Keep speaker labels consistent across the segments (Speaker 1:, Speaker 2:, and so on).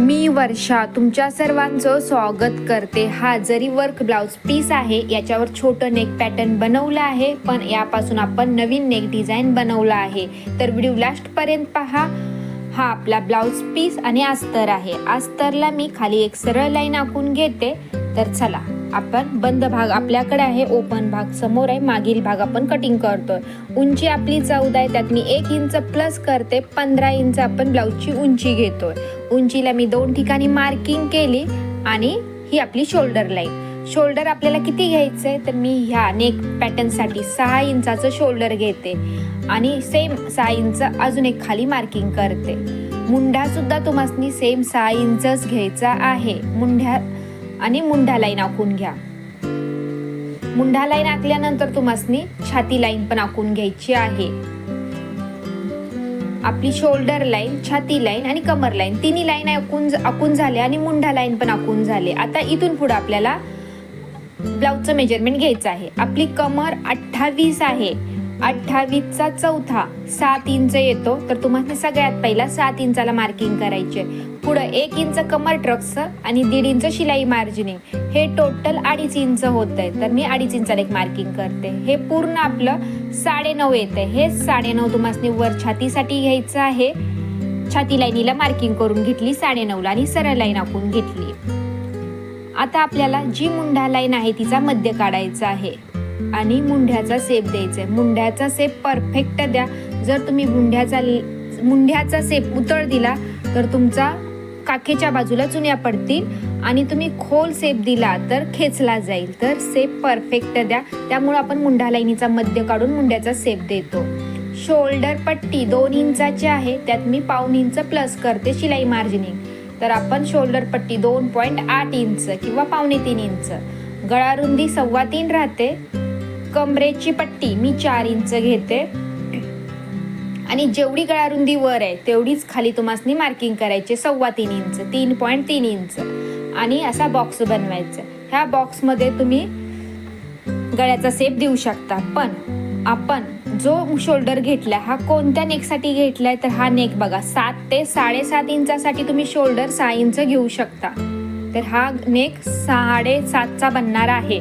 Speaker 1: मी वर्षा तुमच्या सर्वांचं स्वागत करते। हा जरी वर्क ब्लाउज पीस आहे, याच्यावर छोटं नेक पॅटर्न बनवलं आहे, पण यापासून आपण नवीन नेक डिझाईन बनवला आहे। तर व्हिडिओ लास्टपर्यंत पहा। हा आपला ब्लाउज पीस आणि अस्तर आहे। अस्तरला मी खाली एक सरळ लाईन आखून घेते। तर चला आपण बंद भाग आपल्याकडे आहे, ओपन भाग समोर आहे, मागील भाग आपण कटिंग करतोय। उंची आपली 14 आहे, त्यात मी 1 इंच प्लस करते, 15 इंच आपण ब्लाउजची उंची घेतोय। उंचीला मी 2 ठिकाणी मार्किंग केली आणि ही आपली शोल्डर लाईन। शोल्डर आपल्याला किती घ्यायचंय, तर मी ह्या नेक पॅटर्न साठी 6 इंचाचं शोल्डर घेते आणि सेम 6 इंच अजून एक खाली मार्किंग करते। मुंढा सुद्धा तुम्हाला सेम 6 इंचच घ्यायचा आहे। मुंढा लाईन आखून घ्या। मुंढा लाईन आखल्यानंतर तुम्हाला छाती लाईन पण आखून घ्यायची आहे। आपली शोल्डर लाईन, छाती लाईन आणि कमर लाईन तिन्ही लाईन आखून झाले आणि मुंढा लाईन पण आखून झाले। आता इथून पुढे आपल्याला ब्लाउजचं मेजरमेंट घ्यायचं आहे। आपली कमर 28 आहे, 28चा चौथा 7 इंच येतो, तर तुम्हाला सगळ्यात पहिला 7 इंचाला मार्किंग करायचे। पुढे 1 इंच कमर ट्रक्सचं आणि 1.5 इंच शिलाई मार्जिनिंग, हे टोटल 2.5 इंच होत आहे, तर मी 2.5 इंचाला एक मार्किंग करते। हे पूर्ण आपलं 9.5 येते। हे 9.5 तुम्हाला वर छातीसाठी घ्यायचं आहे। छाती लाईनीला मार्किंग करून घेतली 9.5ला आणि सरळ लाईन आखून घेतली। आता आपल्याला जी मुंढा लाईन आहे तिचा मध्य काढायचा आहे आणि मुंढ्याचा शेप द्यायचा आहे। मुंढ्याचा शेप परफेक्ट द्या। जर तुम्ही मुंढ्याचा शेप उतळ दिला तर तुमचा काखेच्या बाजूला चुन्या पडतील आणि तुम्ही खोल शेप दिला तर खेचला जाईल। तर शेप परफेक्ट द्या, त्यामुळे आपण मुंढा लाईनीचा मध्य काढून मुंढ्याचा शेप देतो। शोल्डर पट्टी 2 इंचाची आहे, त्यात मी 1/2 इंच प्लस करते शिलाई मार्जिनिंग। तर आपण शोल्डर पट्टी 2.8 इंच किंवा 2.25 इंच, गळा रुंदी 3.25 राहते। कमरेची पट्टी मी 4 इंच घेते आणि जेवढी गळा रुंदी वर आहे तेवढीच खाली तुम्हाला मार्किंग करायचे 3.25 इंच, 3.3 इंच आणि असा बॉक्स बनवायचा। ह्या बॉक्स मध्ये तुम्ही गळ्याचा शेप देऊ शकता। पण आपण जो शोल्डर घेतला हा कोणत्या नेक साठी घेतलाय, तर हा नेक बघा 7 ते 7.5 इंचासाठी तुम्ही शोल्डर 6 इंच घेऊ शकता। तर हा नेक 7.5चा बनणार आहे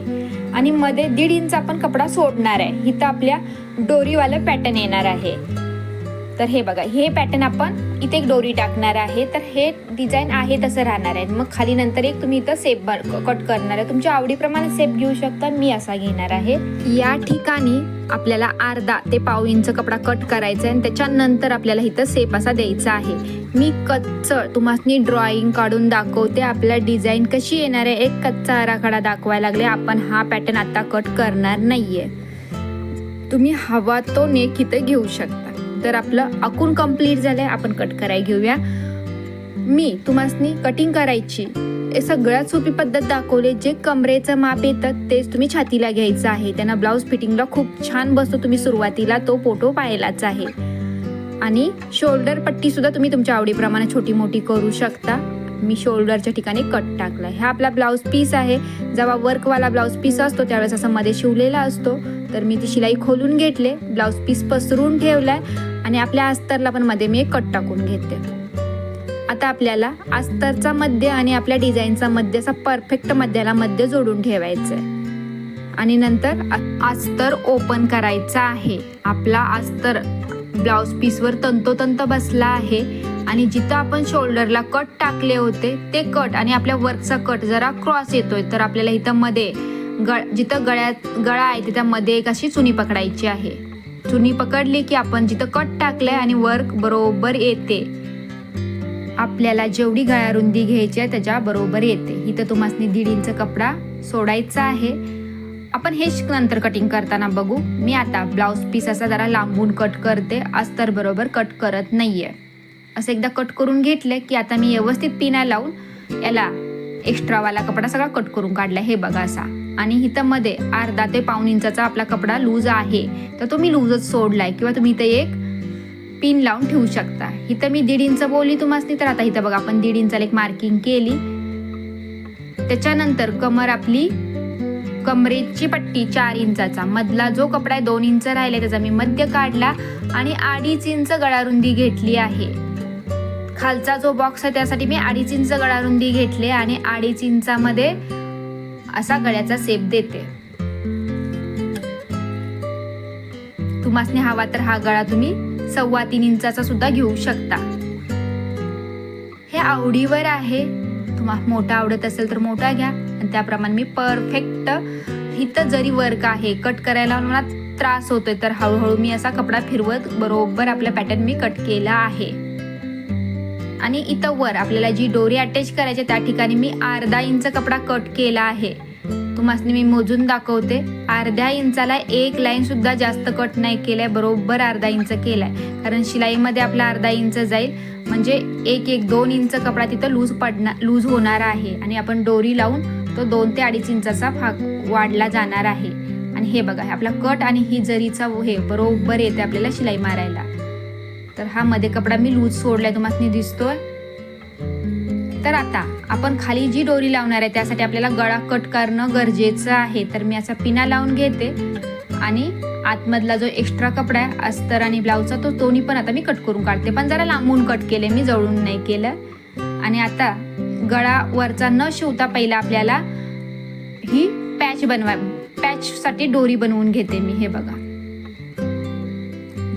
Speaker 1: आणि मध्ये 1.5 इंच आपण कपडा सोडणार आहे। इथं आपल्या डोरीवाला पॅटर्न येणार आहे। तर हे बघा, हे पॅटर्न आपण इथे एक डोरी टाकणार आहे, तर हे डिझाईन आहे तसं राहणार आहे। मग खाली नंतर एक तुम्ही इथं शेप कट करणार आहे, तुमच्या आवडीप्रमाणे शेप घेऊ शकता। मी असा घेणार आहे। या ठिकाणी आपल्याला 1/2 ते 1/2 इंच कपडा कट करायचा आहे आणि त्याच्यानंतर आपल्याला इथं शेप असा द्यायचा आहे। मी कच्चं तुम्हाला ड्रॉइंग काढून दाखवते, आपल्याला डिझाईन कशी येणार आहे। एक कच्चा आराखडा दाखवायला लागले। आपण हा पॅटर्न आता कट करणार नाहीये, तुम्ही हवा तो नेक इथं घेऊ शकता। तर आपलं आखून कंप्लीट झालंय, आपण कट करायला घेऊया। मी तुम्हाला कटिंग करायची सगळ्यात सोपी पद्धत दाखवली। जे कमरेचं माप येतं तेच तुम्ही छातीला घ्यायचं आहे, त्यांना ब्लाउज फिटिंगला खूप छान बसतो। तुम्ही सुरुवातीला तो फोटो पाहिलाच आहे। आणि शोल्डर पट्टी सुद्धा तुम्ही तुमच्या आवडीप्रमाणे छोटी मोठी करू शकता। मी शोल्डरच्या ठिकाणी कट टाकला। हा आपला ब्लाउज पीस आहे। जेव्हा वर्कवाला ब्लाउज पीस असतो त्यावेळेस असा मध्ये शिवलेला असतो, तर मी ती शिलाई खोलून घेतले, ब्लाउज पीस पसरून ठेवलाय आणि आपल्या अस्तरला पण मध्ये मी एक कट टाकून घेते। आता आपल्याला अस्तरचा मध्य आणि आपल्या डिझाईनचा मध्य असा परफेक्ट मध्याला मध्य जोडून ठेवायचं आहे आणि नंतर अस्तर ओपन करायचा आहे। आपला अस्तर ब्लाउज पीसवर तंतोतंत बसला आहे आणि जिथं आपण शोल्डरला कट टाकले होते ते कट आणि आपल्या वर्कचा कट जरा क्रॉस येतोय, तर आपल्याला इथं मध्ये जिथं गळा आहे तिथं मध्ये एक अशी चुनी पकडायची आहे। चुनी पकडली की आपण जिथं कट टाकलंय आणि वर्क बरोबर येते। आपल्याला जेवढी गळा रुंदी घ्यायची आहे त्याच्या बरोबर येते। इथं तुम्हाला 1.5 इंच कपडा सोडायचा आहे। आपण हे नंतर कटिंग करताना बघू। मी आता ब्लाउज पीस असा जरा लांबून कट करते, अस्तर बरोबर कट करत नाहीये। असं एकदा कट करून घेतलं की आता मी व्यवस्थित पिना लावून याला एक्स्ट्रावाला कपडा सगळा कट करून काढला। हे बघा असा, आणि इथं मध्ये 1/2 ते 1/2 इंचाचा आपला कपडा लूज आहे, तर तो मी लूजच सोडलाय किंवा तुम्ही इथं एक पिन लावून ठेवू शकता। इथं मी 1.5 इंच बोलली तुम्हाला, तर आता इथं बघा आपण 1.5 इंचाला एक मार्किंग केली। त्याच्यानंतर कमरेची पट्टी 4 इंचाचा, मधला जो कपडा 2 इंच राहिला त्याचा मी मध्य काढला आणि 2.5 इंच गळा रुंदी घेतली आहे। खालचा जो बॉक्स आहे त्यासाठी मी 2.5 इंच गळा रुंदी घेतले आणि 2.5 इंचामध्ये असा गळ्याचा शेप देते. तुम्हासनी हवा तर हा गळा तुम्ही 3.25 इंचाचा सुद्धा घेऊ शकता. हे आवडीवर आहे, तुम्हाला मोठा आवडत असेल तर मोठा घ्या आणि त्याप्रमाणे मी परफेक्ट. इथं जरी वर्क आहे, कट करायला मला त्रास होतोय तर हळूहळू मी असा कपडा फिरवत बरोबर आपला पॅटर्न मी कट केला आहे. आणि इथं वर आपल्याला जी डोरी अटॅच करायची त्या ठिकाणी मी 1/2 इंच कपडा कट केला आहे. तुम्हाला मी मोजून दाखवते. 1/2 इंचाला एक लाईन सुद्धा जास्त कट नाही केलाय, बरोबर 1/2 इंच केलाय. कारण शिलाईमध्ये आपला 1/2 इंच जाईल, म्हणजे 1-2 इंच कपडा तिथं लूज होणार आहे आणि आपण डोरी लावून तो 2 ते 2.5 इंचाचा भाग वाढला जाणार आहे. आणि हे बघा, आपला कट आणि ही जरीचा हे बरोबर येते आपल्याला शिलाई मारायला. तर हा मध्ये कपडा मी लूज सोडलाय, तुम्हाला दिसतोय. तर आता आपण खाली जी डोरी लावणार आहे त्यासाठी आपल्याला गळा कट करणं गरजेचं आहे. तर मी असा पिना लावून घेते आणि आतमधला जो एक्स्ट्रा कपडा आहे अस्तर आणि ब्लाऊजचा तो दोन्ही पण आता मी कट करून काढते, पण जरा लांबून कट केले मी, जवळून नाही केलं. आणि आता गळा वरचा न शिवता पहिला आपल्याला ही पॅचसाठी डोरी बनवून घेते मी. हे बघा,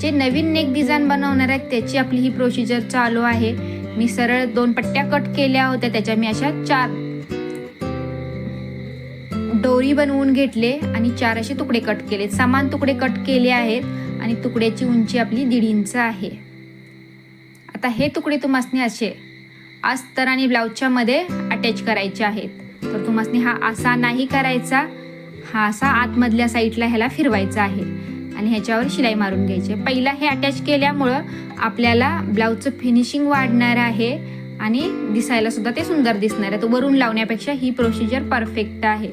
Speaker 1: जे नवीन नेक डिझाईन बनवणार आहेत त्याची आपली ही प्रोसिजर चालू आहे. मी सरळ 2 पट्ट्या कट केल्या होत्या, त्याच्या मी अशा 4 डोरी बनवून घेतले आणि 4 असे तुकडे कट केले. समान तुकडे कट केले आहेत आणि तुकड्याची उंची आपली 1.5 इंच आहे. आता हे तुकडे तुम्हासनी असे अस्तर आणि ब्लाऊजच्या मध्ये अटॅच करायचे आहेत. तर तुम्हासनी हा असा नाही करायचा, हा असा आतमधल्या साईडला ह्याला फिरवायचा आहे आणि ह्याच्यावर शिलाई मारून घ्यायची. पहिला हे अटॅच केल्यामुळं आपल्याला ब्लाऊजचं फिनिशिंग वाढणार आहे आणि दिसायला सुद्धा ते सुंदर दिसणार आहे. तो वरून लावण्यापेक्षा ही प्रोसिजर परफेक्ट आहे.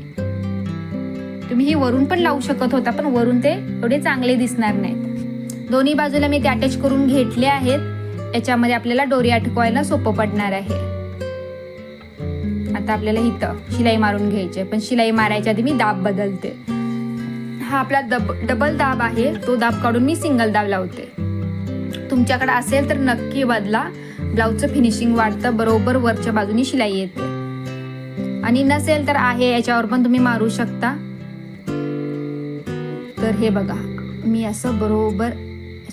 Speaker 1: तुम्ही ही वरून पण लावू शकत होता, पण वरून ते एवढे चांगले दिसणार नाहीत. दोन्ही बाजूला मी ते अटॅच करून घेतले आहेत. याच्यामध्ये आपल्याला डोरी अटकवायला सोपं पडणार आहे. आता आपल्याला इथं शिलाई मारून घ्यायची, पण शिलाई मारायच्या आधी मी दाब बदलते. हा आपला डबल दाब आहे, तो दाब काढून मी सिंगल दाब लावते. तुमच्याकडे असेल तर नक्की बदला, ब्लाऊजचं फिनिशिंग वाढतं, बरोबर वरच्या बाजूनी शिलाई येते. आणि नसेल तर आहे याच्यावर पण तुम्ही मारू शकता. तर हे बघा, मी असं बरोबर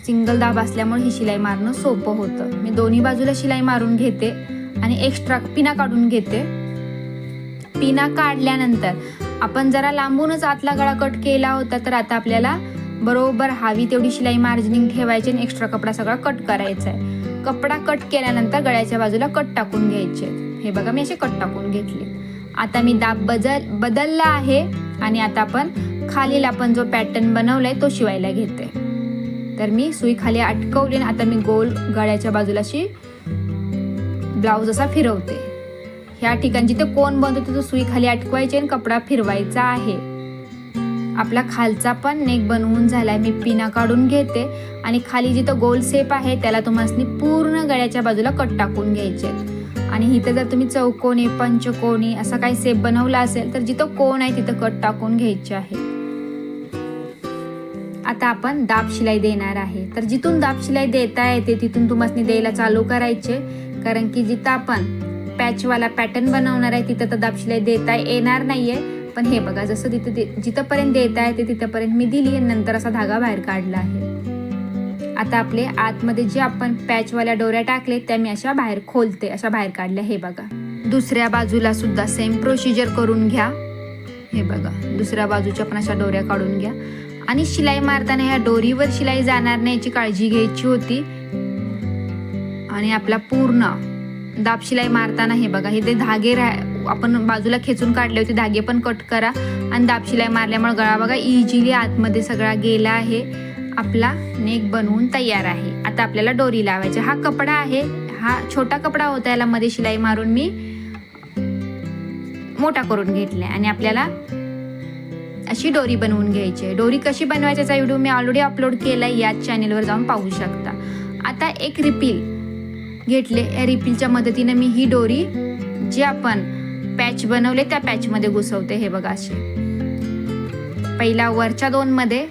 Speaker 1: सिंगल दाब असल्यामुळे ही शिलाई मारणं सोपं होतं. मी दोन्ही बाजूला शिलाई मारून घेते आणि एक्स्ट्रा पिना काढून घेते. पिना काढल्यानंतर आपण जरा लांबूनच आतला गळा कट केला होता, तर आता आपल्याला बरोबर हवी तेवढी शिलाई मार्जिनिंग ठेवायची आणि एक्स्ट्रा कपडा सगळा कट करायचा आहे. कपडा कट केल्यानंतर गळ्याच्या बाजूला कट टाकून घ्यायचे. हे बघा, मी असे कट टाकून घेतले. आता मी दाब बदलला आहे आणि आता आपण खालील आपण जो पॅटर्न बनवलाय तो शिवायला घेते. तर मी सुई खाली अटकवली आणि आता मी गोल गळ्याच्या बाजूला अशी ब्लाऊज असा फिरवते. ह्या ठिकाणी जिथे कोण बनतो तिथे सुई खाली अटकवायची आणि कपडा फिरवायचा आहे. आपला खालचा पण नेक बनवून झालाय. मी पिना काढून घेते आणि खाली जिथं गोल शेप आहे त्याला तुम्हाला पूर्ण गळ्याच्या बाजूला कट टाकून घ्यायचे. आणि इथं जर तुम्ही चौकोनी पंचकोनी असा काही शेप बनवला असेल तर जिथं कोण आहे तिथं कट टाकून घ्यायचे आहे. आता आपण दाब शिलाई देणार आहे. तर जिथून दाब शिलाई देता येते तिथून तुम्हाला द्यायला चालू करायचे, कारण की जिथं आपण पॅचवाला पॅटर्न बनवणार आहे तिथं तर दाब शिलाई देता येणार नाहीये. पण हे बघा, जसं तिथं जिथंपर्यंत देता येते तिथंपर्यंत मी दिली आणि नंतर असा धागा बाहेर काढला आहे. आता आपले आतमध्ये जे आपण पॅचवाल्या डोऱ्या टाकले त्या मी अशा बाहेर खोलते, अशा बाहेर काढल्या. हे बघा, दुसऱ्या बाजूला सुद्धा सेम प्रोसिजर करून घ्या. हे बघा, दुसऱ्या बाजूच्या पण अशा डोऱ्या काढून घ्या. आणि शिलाई मारताना ह्या डोरीवर शिलाई जाणार नाही याची काळजी घ्यायची होती. आणि आपला पूर्ण दाब शिलाई मारताना हे बघा, हे ते धागे आपण बाजूला खेचून काढले होते, धागे पण कट करा. आणि दाब शिलाई मारल्यामुळे गळा बघा इझिली आतमध्ये सगळा गेला आहे. आपला नेक बनवून तयार आहे. आता आपल्याला डोरी लावायची. हा कपडा आहे, हा छोटा कपडा होता, याला मध्ये शिलाई मारून मी मोठा करून घेतलाय आणि आपल्याला अशी डोरी बनवून घ्यायची आहे. डोरी कशी बनवायची याचा व्हिडिओ मी ऑलरेडी अपलोड केलाय, याच चॅनेलवर जाऊन पाहू शकता. आता एक रिपील घेतले, या रिपीलच्या मदतीने मी ही डोरी जी आपण पॅच बनवले त्या पॅचमध्ये घुसवते. हे बघा, असे पहिला वरच्या 2 मध्ये,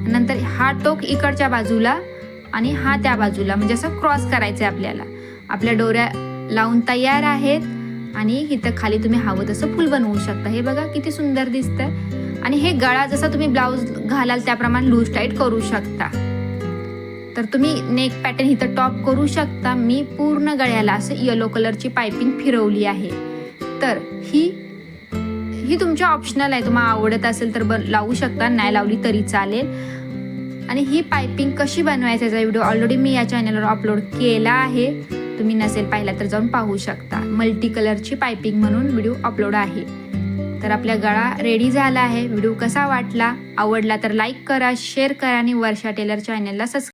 Speaker 1: नंतर हा टोक इकडच्या बाजूला आणि हा त्या बाजूला, म्हणजे असं क्रॉस करायचं आहे आपल्याला. आपल्या डोऱ्या लावून तयार आहेत आणि इथं खाली तुम्ही हवं तसं फुल बनवू शकता. हे बघा किती सुंदर दिसतंय. आणि हे गळा जसा तुम्ही ब्लाऊज घालाल त्याप्रमाणे लूज टाईट करू शकता. तर तुम्ही नेक पॅटर्न इथं टॉप करू शकता. मी पूर्ण गळ्याला असं येलो कलरची पायपिंग फिरवली आहे. तर ही तुमच्या ऑप्शनल आहे, तुम्हाला आवडत असेल तर लावू शकता, नाही लावली तरी चालेल. आणि ही पायपिंग कशी बनवायची याचा व्हिडिओ ऑलरेडी मी या चॅनलवर अपलोड केला आहे. तुम्ही नसेल पाहिला तर जाऊन पाहू शकता. मल्टी कलरची पायपिंग म्हणून व्हिडिओ अपलोड आहे. तर आपला गळा रेडी झाला आहे. व्हिडिओ कसा वाटला, आवडला तर लाईक करा, शेअर करा आणि वर्षा टेलर चॅनलला सबस्क्राईब